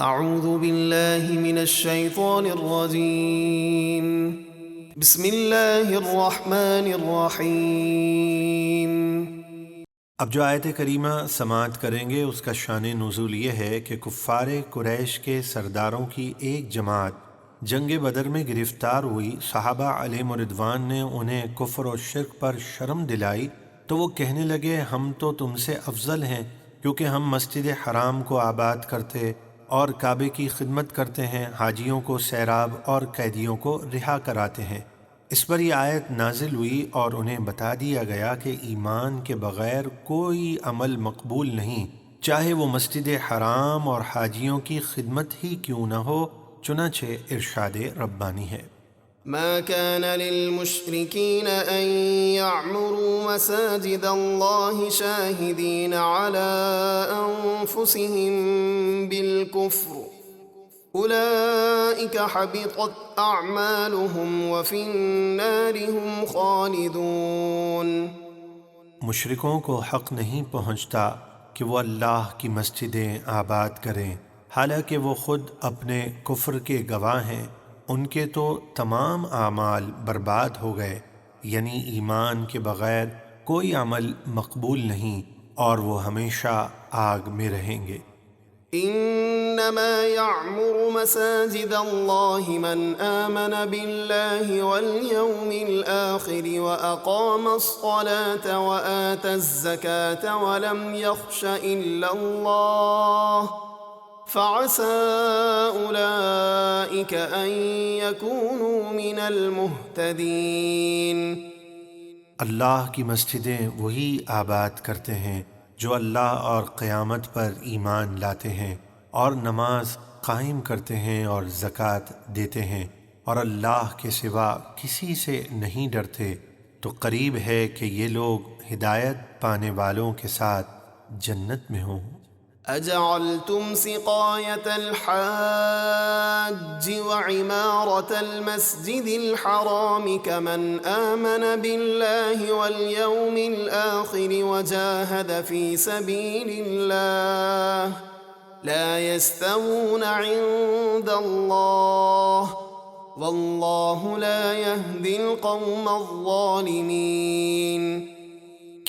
اعوذ باللہ من الشیطان الرجیم بسم اللہ الرحمن الرحیم۔ اب جو آیت کریمہ سماعت کریں گے اس کا شان نزول یہ ہے کہ کفار قریش کے سرداروں کی ایک جماعت جنگ بدر میں گرفتار ہوئی۔ صحابہ علیہم رضوان نے انہیں کفر و شرک پر شرم دلائی تو وہ کہنے لگے ہم تو تم سے افضل ہیں، کیونکہ ہم مسجد حرام کو آباد کرتے اور کعبے کی خدمت کرتے ہیں، حاجیوں کو سیراب اور قیدیوں کو رہا کراتے ہیں۔ اس پر یہ آیت نازل ہوئی اور انہیں بتا دیا گیا کہ ایمان کے بغیر کوئی عمل مقبول نہیں، چاہے وہ مسجد حرام اور حاجیوں کی خدمت ہی کیوں نہ ہو۔ چنانچہ ارشاد ربانی ہے، ما كان للمشركين أن يعمروا مساجد الله شاهدين على أنفسهم بالكفر أولئك حبطت أعمالهم وفي النار هم خالدون۔ مشرکوں کو حق نہیں پہنچتا کہ وہ اللہ کی مسجدیں آباد کریں، حالانکہ وہ خود اپنے کفر کے گواہ ہیں۔ ان کے تو تمام اعمال برباد ہو گئے، یعنی ایمان کے بغیر کوئی عمل مقبول نہیں اور وہ ہمیشہ آگ میں رہیں گے۔ انما يعمر مساجد الله من آمن بالله واليوم الآخر وأقام الصلاة وآتى الزكاة ولم يخش إلا الله فعسى أولئك أن يكونوا من المهتدين۔ اللہ کی مسجدیں وہی آباد کرتے ہیں جو اللہ اور قیامت پر ایمان لاتے ہیں اور نماز قائم کرتے ہیں اور زکوٰۃ دیتے ہیں اور اللہ کے سوا کسی سے نہیں ڈرتے، تو قریب ہے کہ یہ لوگ ہدایت پانے والوں کے ساتھ جنت میں ہوں۔ أجعلتم سقاية الحاج وعمارة المسجد الحرام كمن آمن بالله واليوم الآخر وجاهد في سبيل الله لا يستوون عند الله والله لا يهدي القوم الظالمين۔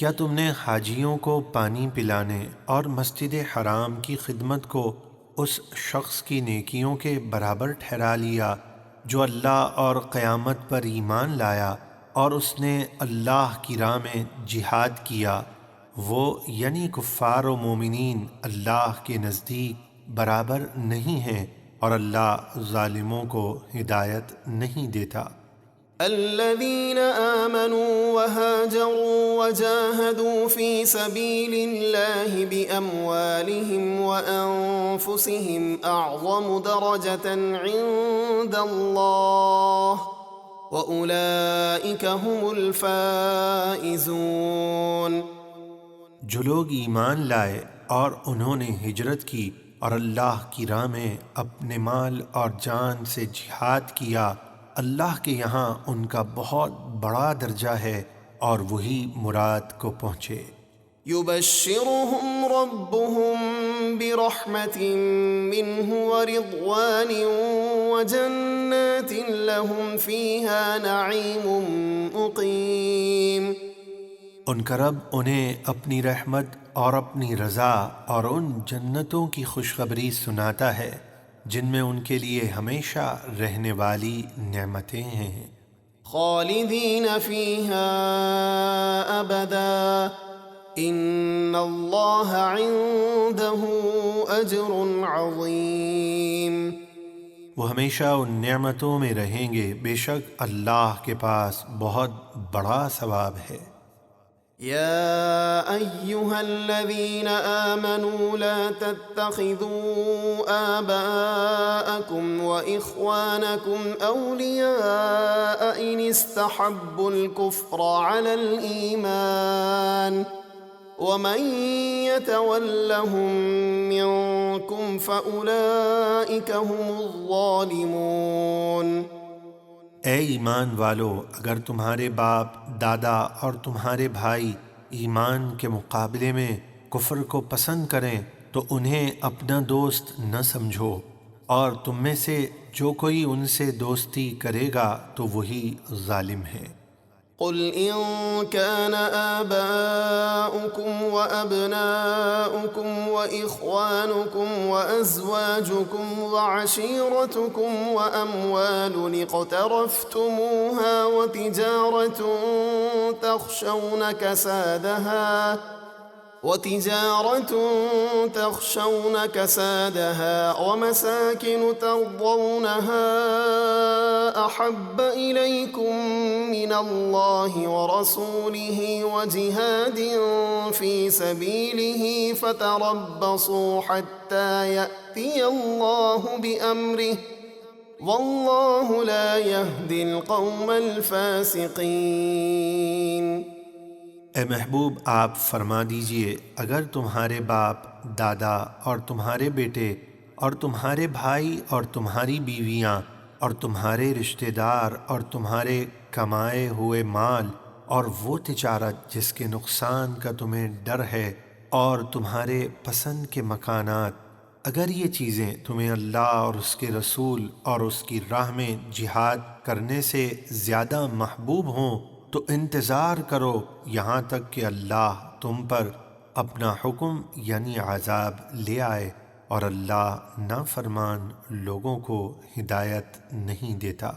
کیا تم نے حاجیوں کو پانی پلانے اور مسجد حرام کی خدمت کو اس شخص کی نیکیوں کے برابر ٹھہرا لیا جو اللہ اور قیامت پر ایمان لایا اور اس نے اللہ کی راہ میں جہاد کیا؟ وہ یعنی کفار و مومنین اللہ کے نزدیک برابر نہیں ہیں اور اللہ ظالموں کو ہدایت نہیں دیتا۔ الذين آمنوا وهاجروا وجاهدوا في سبيل الله بأموالهم وأنفسهم أعظم درجة عند الله وأولئك هم الفائزون۔ جو لوگ ایمان لائے اور انہوں نے ہجرت کی اور اللہ کی راہ میں اپنے مال اور جان سے جہاد کیا، اللہ کے یہاں ان کا بہت بڑا درجہ ہے اور وہی مراد کو پہنچے۔ يبشرهم ربهم برحمة منه ورضوان وجنات لهم فيها نعيم مقيم۔ ان کا رب انہیں اپنی رحمت اور اپنی رضا اور ان جنتوں کی خوشخبری سناتا ہے جن میں ان کے لیے ہمیشہ رہنے والی نعمتیں ہیں۔ خالدین فیہا ابدا ان اللہ عنده اجر عظیم۔ وہ ہمیشہ ان نعمتوں میں رہیں گے، بے شک اللہ کے پاس بہت بڑا ثواب ہے۔ يا أيها الذين آمنوا لا تتخذوا آباءكم وإخوانكم أولياء إن استحبوا الكفر على الإيمان ومن يتولهم منكم فأولئك هم الظالمون۔ اے ایمان والو، اگر تمہارے باپ دادا اور تمہارے بھائی ایمان کے مقابلے میں کفر کو پسند کریں تو انہیں اپنا دوست نہ سمجھو، اور تم میں سے جو کوئی ان سے دوستی کرے گا تو وہی ظالم ہے۔ قل إن كان آباؤكم وأبناؤكم وإخوانكم وأزواجكم وعشيرتكم وأموال اقترفتموها وتجارة تخشون كسادها ومساكن ترضونها أحب إليكم من الله ورسوله وجهاد في سبيله فتربصوا حتى يأتي الله بأمره والله لا يهدي القوم الفاسقين۔ اے محبوب آپ فرما دیجئے، اگر تمہارے باپ، دادا اور تمہارے بیٹے اور تمہارے بھائی اور تمہاری بیویاں اور تمہارے رشتہ دار اور تمہارے کمائے ہوئے مال اور وہ تجارت جس کے نقصان کا تمہیں ڈر ہے اور تمہارے پسند کے مکانات، اگر یہ چیزیں تمہیں اللہ اور اس کے رسول اور اس کی راہ میں جہاد کرنے سے زیادہ محبوب ہوں تو انتظار کرو یہاں تک کہ اللہ تم پر اپنا حکم یعنی عذاب لے آئے، اور اللہ نافرمان لوگوں کو ہدایت نہیں دیتا۔